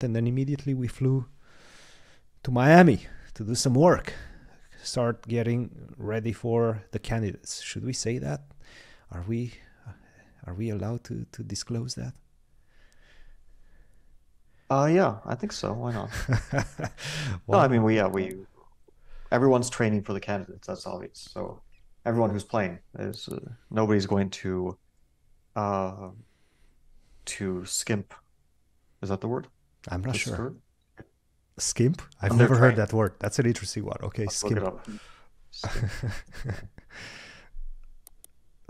and then immediately we flew to Miami to do some work, start getting ready for the candidates. Should we say that? Are we allowed to disclose that? Yeah, I think so. Why not? No, I Well, mean, we everyone's training for the candidates. That's obvious. So everyone who's playing is nobody's going uh to skimp. Is that the word? I'm not To sure. skirt Skimp? I've on their never heard training. that word. That's an interesting one. Okay, Look it skimp. up. Skimp.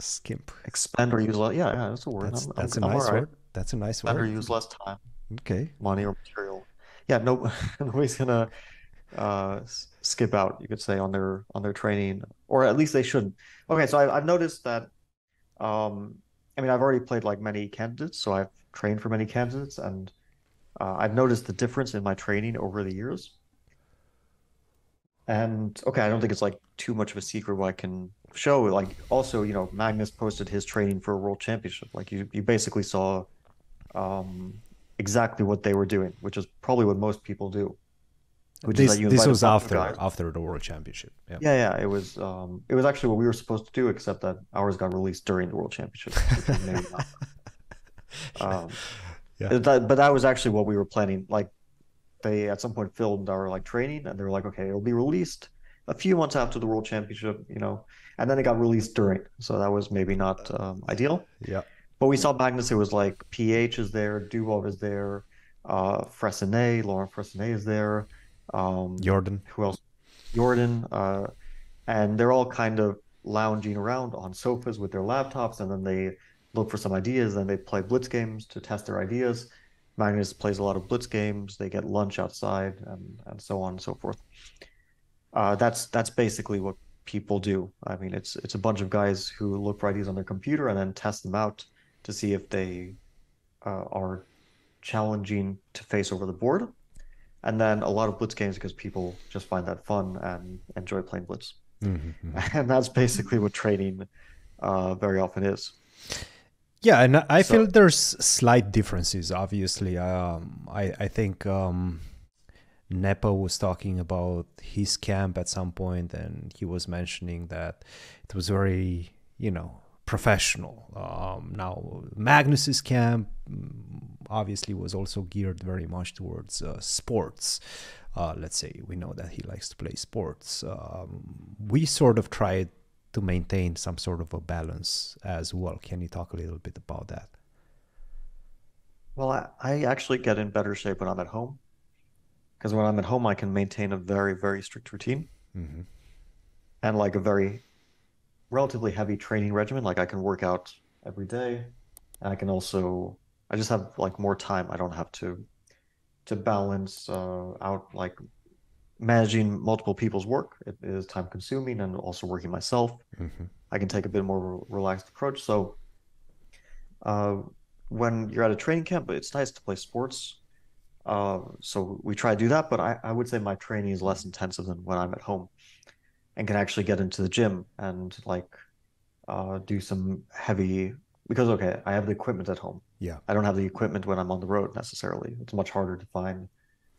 Skimp. Expend or use less. Yeah, yeah, that's a word. That's a I'm all nice right. word. That's a nice Expend or word. use less time, Okay. money, or material. Yeah, no, nobody's gonna skip out, you could say, on their training, or at least they shouldn't. Okay, so I've noticed that. I mean, I've already played like many candidates, so I've trained for many candidates, and I've noticed the difference in my training over the years. And okay, I don't think it's like too much of a secret what I can show. Like, also, Magnus posted his training for a world championship. Like, you basically saw um, exactly what they were doing, which is probably what most people do, which is that you This invite a was bunch of guys. after the world championship. Yeah. Yeah, yeah, it was actually what we were supposed to do, except that ours got released during the World Championship, which was maybe not. Um, Yeah. but that was actually what we were planning. Like, they at some point filmed our like training, and they were like, okay, it'll be released a few months after the World Championship, and then it got released during. So that was maybe not ideal. Yeah. But we saw Magnus. It was like PH is there, Dubov is there, Laurent Fressinet is there. Jordan. Who else? Jordan. And they're all kind of lounging around on sofas with their laptops, and then they look for some ideas, and they play blitz games to test their ideas. Magnus plays a lot of blitz games. They get lunch outside, and so on and so forth. That's basically what people do. I mean, it's a bunch of guys who look for ideas on their computer and then test them out to see if they are challenging to face over the board. And then a lot of blitz games because people just find that fun and enjoy playing blitz. Mm-hmm. And that's basically what training very often is. Yeah, and I So feel there's slight differences. Obviously, I think Nepo was talking about his camp at some point, and he was mentioning that it was very, professional. Now Magnus's camp obviously was also geared very much towards sports. Let's say we know that he likes to play sports. We sort of tried to maintain some sort of a balance as well. Can you talk a little bit about that? well, I actually get in better shape when I'm at home because when I'm at home, I can maintain a very, very strict routine Mm-hmm. and like a very relatively heavy training regimen. Like, I can work out every day, and I just have like more time. I don't have to balance out like managing multiple people's work. It is time consuming, and also working myself. Mm-hmm. I can take a bit more relaxed approach. So uh, when you're at a training camp, it's nice to play sports. So we try to do that, but I would say my training is less intensive than when I'm at home and can actually get into the gym and like do some heavy because okay, I have the equipment at home. Yeah. I don't have the equipment when I'm on the road necessarily. It's much harder to find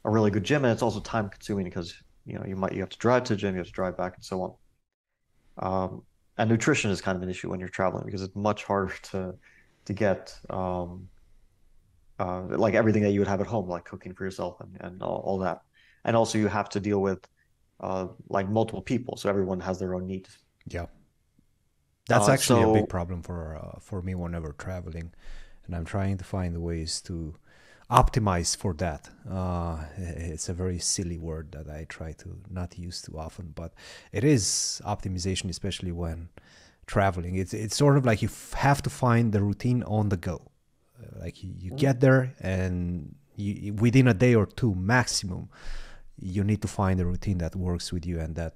a really good gym, and it's also time consuming because you have to drive to the gym, you have to drive back, and so on. And nutrition is kind of an issue when you're traveling because it's much harder to get like everything that you would have at home, like cooking for yourself and all that. And also you have to deal with like multiple people, so everyone has their own needs. Yeah. That's actually a big So problem for me whenever traveling, and I'm trying to find ways to optimize for that. It's a very silly word that I try to not use too often, but it is optimization, especially when traveling. It's sort of like you have to find the routine on the go. Like you mm, get there, and within a day or two maximum, you need to find a routine that works with you and that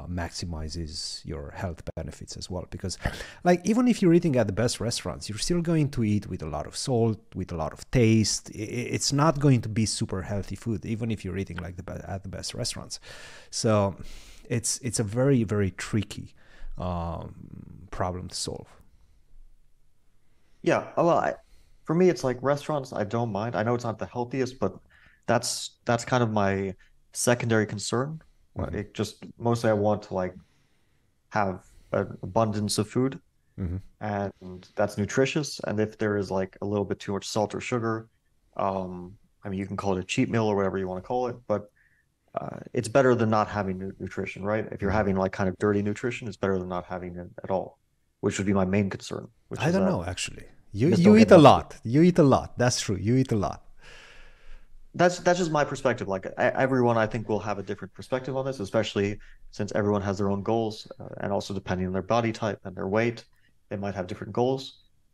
maximizes your health benefits as well, because like even if you're eating at the best restaurants, you're still going to eat with a lot of salt, with a lot of taste. It's not going to be super healthy food even if you're eating like at the best restaurants. So it's a very, very tricky problem to solve. yeah, well, For me, it's like restaurants, I don't mind. I know it's not the healthiest, but that's kind of my secondary concern. Hmm. It just mostly I want to like have an abundance of food Hmm. and that's nutritious. And if there is like a little bit too much salt or sugar, I mean, you can call it a cheat meal or whatever you want to call it, but it's better than not having nutrition, right? If you're Hmm. having like kind of dirty nutrition, it's better than not having it at all, which would be my main concern, which I is don't that know actually. I just You don't get eat a enough food. lot. You eat a lot. That's true. You eat a lot. That's just my perspective. Like everyone, I think will have a different perspective on this, especially since everyone has their own goals, and also depending on their body type and their weight, they might have different goals.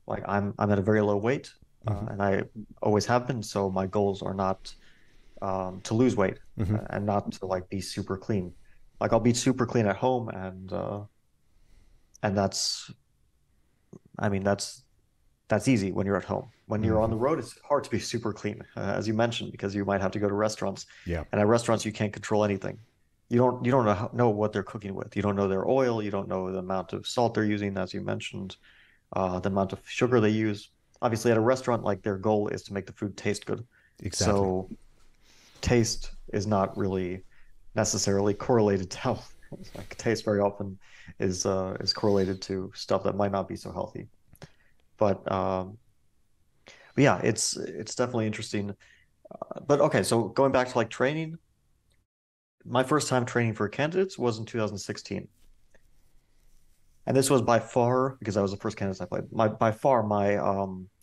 Like I'm at a very low weight, Hmm. and I always have been. So my goals are not to lose weight Hmm. and not to like be super clean. Like I'll be super clean at home, and that's I mean that's easy when you're at home. When you're on Hmm. the road, it's hard to be super clean, as you mentioned, because you might have to go to restaurants, Yeah, and at restaurants you can't control anything. You don't know what they're cooking with. You don't know their oil. You don't know the amount of salt they're using, as you mentioned, the amount of sugar they use. Obviously, at a restaurant, like their goal is to make the food taste good. exactly. So taste is not really necessarily correlated to health. Like taste very often is correlated to stuff that might not be so healthy. But but yeah, it's definitely interesting. But okay, so going back to like training, my first time training for candidates was in 2016. And this was by far, because I was the first candidate I played, my by far my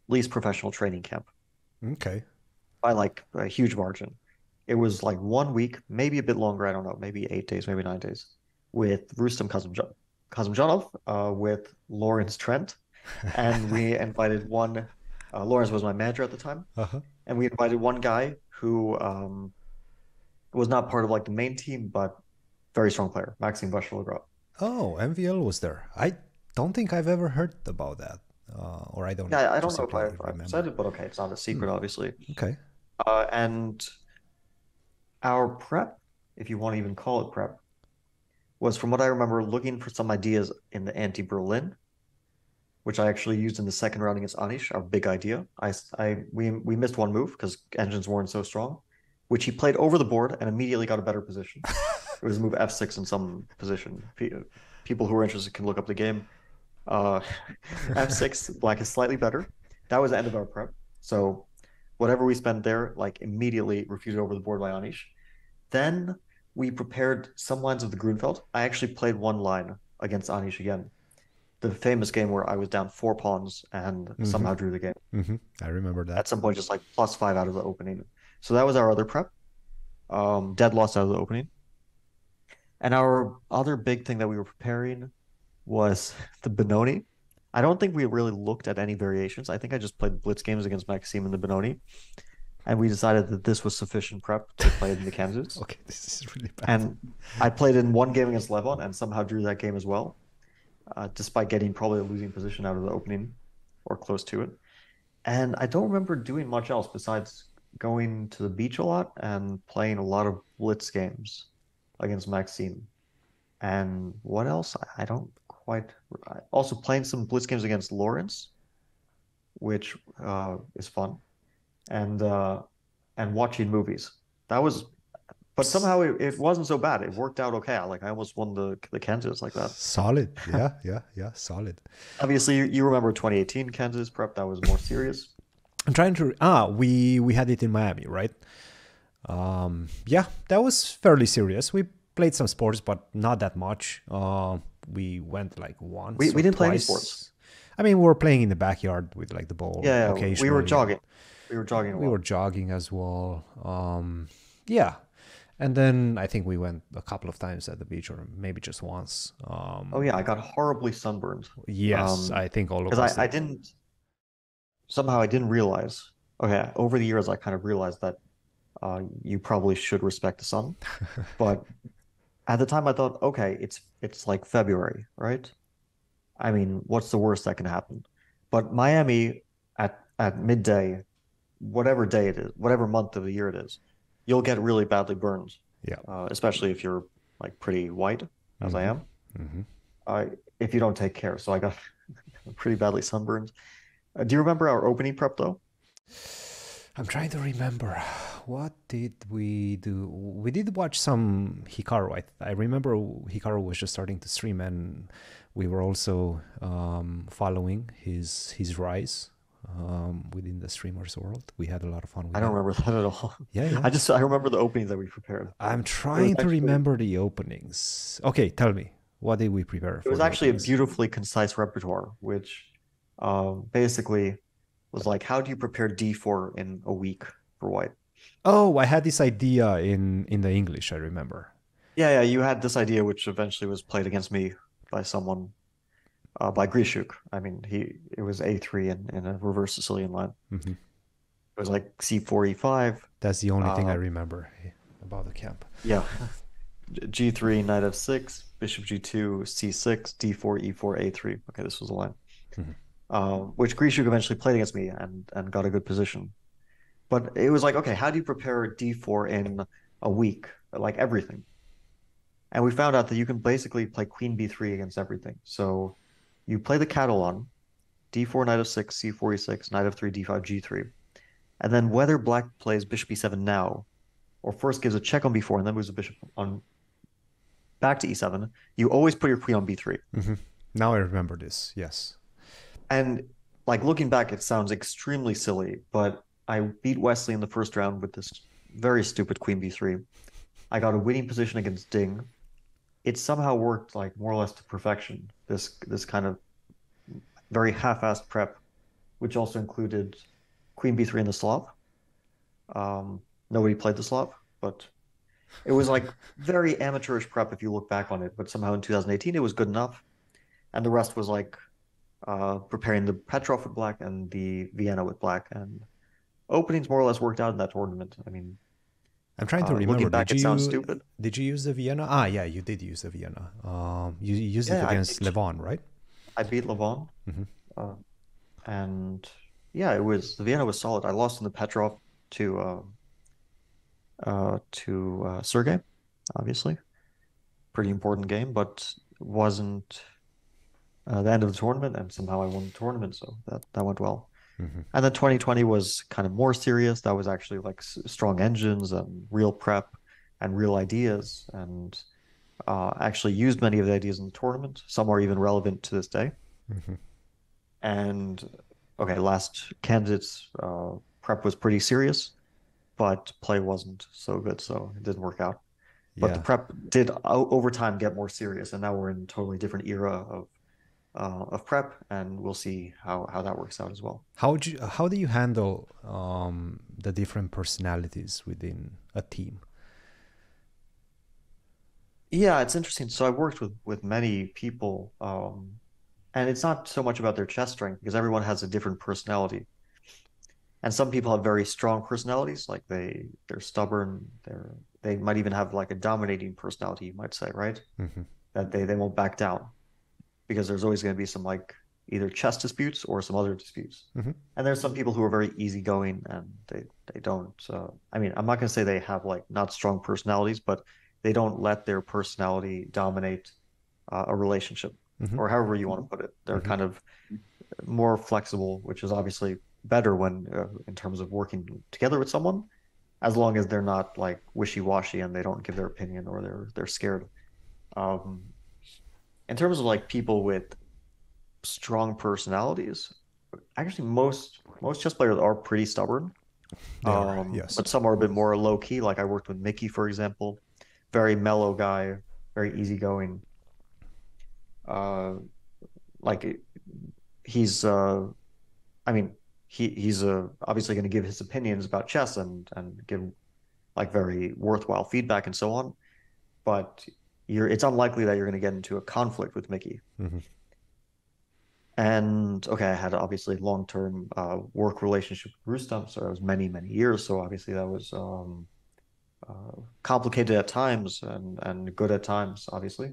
least professional training camp Okay. by like a huge margin. It was like 1 week, maybe a bit longer, I don't know, maybe 8 days, maybe 9 days, with Rustam Kazımcanov, with Lawrence Trent, and we invited one. Lawrence was my manager at the time, Uh-huh. and we invited one guy who was not part of like the main team, but very strong player, Maxime Vachier-Lagrotte. Oh, MVL was there. I don't think I've ever heard about that, or I don't Yeah, I don't just know if simply I've said remember. it, but okay, it's not a Hmm. secret, obviously. Okay. And our prep, if you want to even call it prep, was from what I remember looking for some ideas in the anti-Berlin, which I actually used in the second round against Anish, our big idea. We missed one move because engines weren't so strong, which he played over the board and immediately got a better position. It was move F6 in some position. People who are interested can look up the game. Uh, F6, black is slightly better. That was the end of our prep. So whatever we spent there, like immediately refuted over the board by Anish. Then we prepared some lines of the Grunfeld. I actually played one line against Anish again. The famous game where I was down 4 pawns and Mm-hmm. somehow drew the game. Mm-hmm. I remember that. At some point, just like +5 out of the opening. So that was our other prep. Dead loss out of the opening. And our other big thing that we were preparing was the Benoni. I don't think we really looked at any variations. I think I just played blitz games against Maxime and the Benoni, and we decided that this was sufficient prep to play in the Kansas. Okay, this is really bad. And I played in one game against Levon and somehow drew that game as well, despite getting probably a losing position out of the opening or close to it. And I don't remember doing much else besides going to the beach a lot and playing a lot of blitz games against Maxime. And what else? I don't quite. Also playing some blitz games against Lawrence, which is fun, and uh, and watching movies. That was, but somehow it wasn't so bad. It worked out okay. Like I almost won the Kansas like that. Solid. Yeah, yeah, yeah. Solid. Obviously, you remember 2018 Kansas prep. That was more serious. I'm trying to. We had it in Miami, right? Yeah, that was fairly serious. We played some sports, but not that much. We went like We once we or didn't play any sports. twice. I mean, we were playing in the backyard with like the ball Yeah, yeah, we were occasionally, and jogging. We were jogging a we were lot. jogging as well. Yeah, and then I think we went a couple of times at the beach, or maybe just once. Oh yeah, I got horribly sunburned. Yes, I think all of Because us I did. didn't somehow I didn't realize. Okay, over the years I kind of realized that you probably should respect the sun. But at the time I thought, okay, it's like February, right? I mean, what's the worst that can happen? But Miami at midday, whatever day it is, whatever month of the year it is, you'll get really badly burned, Yeah. especially if you're like pretty white, as I Mm-hmm. am, Mm-hmm. uh, if you don't take care. So I got pretty badly sunburned. Do you remember our opening prep though? I'm trying to remember. What did we do? We did watch some Hikaru. I remember Hikaru was just starting to stream, and we were also following his rise within the streamers world. We had a lot of fun I with don't that. remember that at all. Yeah, yeah. I remember the openings that we prepared. I'm It was trying to actually remember the openings. Okay, tell me. What did we prepare it for was the actually a openings? beautifully concise repertoire, which basically was like, how do you prepare D4 in a week for white? Oh, I had this idea in the English, I remember. Yeah, yeah, you had this idea, which eventually was played against me by someone, by Grishuk. I mean, it was A3 in a reverse Sicilian line. Hmm. It was like C4, E5. That's the only thing I Uh, remember about the camp. yeah, G3, knight F6, bishop G2, C6, D4, E4, A3. Okay, this was the line. Hmm. Which Grishuk eventually played against me and got a good position. But it was like, okay, how do you prepare D4 in a week? Like everything. And we found out that you can basically play Queen B3 against everything. So you play the Catalan, D4, knight F6, C4, E6, knight F3, D5, G3. And then whether black plays bishop B7 now, or first gives a check on B4 and then moves the bishop on back to E7, you always put your queen on B3. Hmm. Now I remember this. Yes. And like looking back, it sounds extremely silly, but I beat Wesley in the first round with this very stupid queen B3. I got a winning position against Ding. It somehow worked like more or less to perfection. This kind of very half-assed prep, which also included Queen B3 in the Slav. Nobody played the Slav, but it was like very amateurish prep if you look back on it. But somehow in 2018 it was good enough, and the rest was like preparing the Petrov with black and the Vienna with black, and openings more or less worked out in that tournament. I mean, I'm trying to looking remember. back, it sounds stupid. Did you use the Vienna? Ah, yeah, you did use the Vienna. You used it Yeah, against Levon, right? I beat Levon, Hmm. uh, and yeah, it was the Vienna was solid. I lost in the Petrov to Sergey, obviously, pretty important game, but wasn't the end of the tournament, and somehow I won the tournament, so that went well. Hmm. And then 2020 was kind of more serious. That was actually like strong engines and real prep and real ideas, and actually used many of the ideas in the tournament. Some are even relevant to this day. Hmm. And okay, last candidates prep was pretty serious, but play wasn't so good, so it didn't work out. But the Yeah. prep did over time get more serious, and now we're in a totally different era of prep, and we'll see how that works out as well. How do you handle the different personalities within a team? Yeah, it's interesting. So I've worked with many people, and it's not so much about their chess strength because everyone has a different personality. And some people have very strong personalities, like they're stubborn, they might even have like a dominating personality, you might say, right? Hmm. That they won't back down because there's always going to be some like either chess disputes or some other disputes. Hmm. And there's some people who are very easygoing and they don't. I mean, I'm not going to say they have like not strong personalities, but they don't let their personality dominate a relationship Hmm. or however you want to put it. They're Hmm. kind of more flexible, which is obviously better when in terms of working together with someone, as long as they're not like wishy-washy and they don't give their opinion or they're scared. Um, in terms of like people with strong personalities, actually most chess players are pretty stubborn. They are, yes. But some are a bit more low key. Like I worked with Mickey, for example, very mellow guy, very easygoing. Uh, like he's I mean, he's obviously going to give his opinions about chess and give like very worthwhile feedback and so on. But it's unlikely that you're going to get into a conflict with Mickey. Hmm. And okay, I had obviously long-term work relationship with Rustam, so it was many years. So obviously that was complicated at times and good at times, obviously.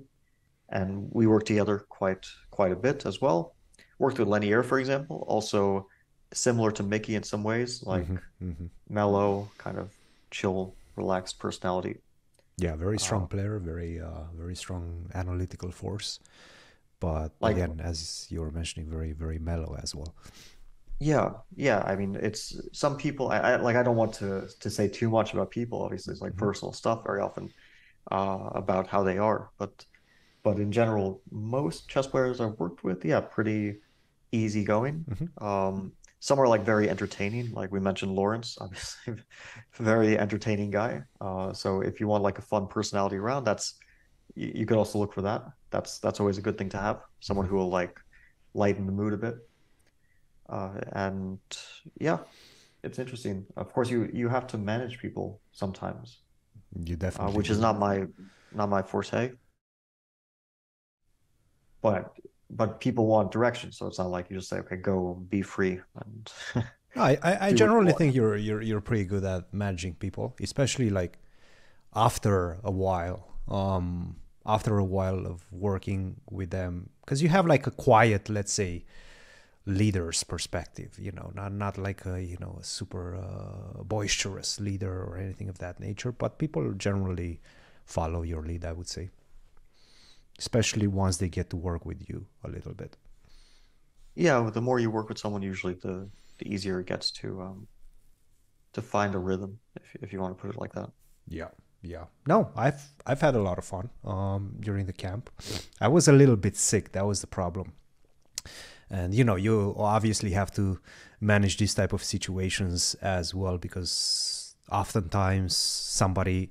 And we worked together quite a bit as well. Worked with Lenier, for example, also similar to Mickey in some ways, Hmm. like Hmm. mellow, kind of chill, relaxed personality. Yeah, very strong Uh, player, very strong analytical force. But like again, as you were mentioning, very mellow as well. Yeah. I mean, it's some people. I don't want to say too much about people. Obviously, it's like Hmm. personal stuff very often about how they are. But in general, most chess players I've worked with, yeah, pretty easygoing. Hmm. Some are like very entertaining, like we mentioned Lawrence, obviously, very entertaining guy. So if you want like a fun personality around, you could also look for that. That's always a good thing to have. Someone Hmm. who will like lighten the mood a bit. And yeah, it's interesting. Of course, you have to manage people sometimes, You definitely which is do. not my forte. But people want direction, so it's not like you just say, okay, go be free and No, I do what you generally want. think you're pretty good at managing people, especially like after a while. After a while of working with them, because you have like a quiet, let's say, leader's perspective. Not like a super boisterous leader or anything of that nature. But people generally follow your lead, I would say, especially once they get to work with you a little bit. Yeah, the more you work with someone, usually the easier it gets to find a rhythm, if you want to put it like that. Yeah, yeah. No, I've had a lot of fun during the camp. I was a little bit sick. That was the problem. And you obviously have to manage these type of situations as well, because oftentimes somebody,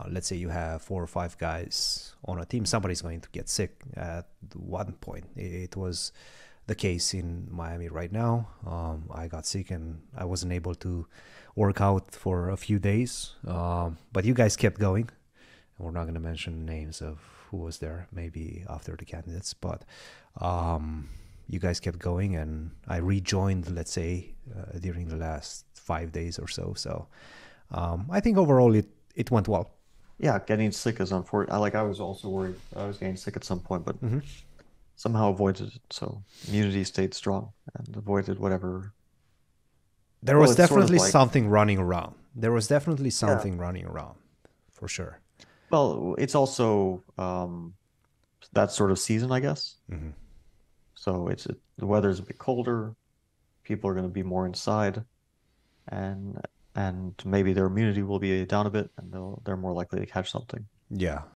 let's say you have 4 or 5 guys on a team, somebody's going to get sick at one point. It was the case in Miami right now. I got sick and I wasn't able to work out for a few days. But you guys kept going. We're not going to mention names of who was there, maybe after the candidates, but um, you guys kept going, and I rejoined, let's say, during the last 5 days or so. So I think overall it went well. Yeah, getting sick is unfortunate. I was also worried I was getting sick at some point, but Hmm. somehow avoided it. So immunity stayed strong and avoided whatever. There Well, was it's sort of definitely like, something running around. There was definitely yeah. something running around, for sure. Well, it's also that sort of season, I guess. Hmm. So the weather's a bit colder. People are going to be more inside, and maybe their immunity will be down a bit, and they're more likely to catch something. Yeah,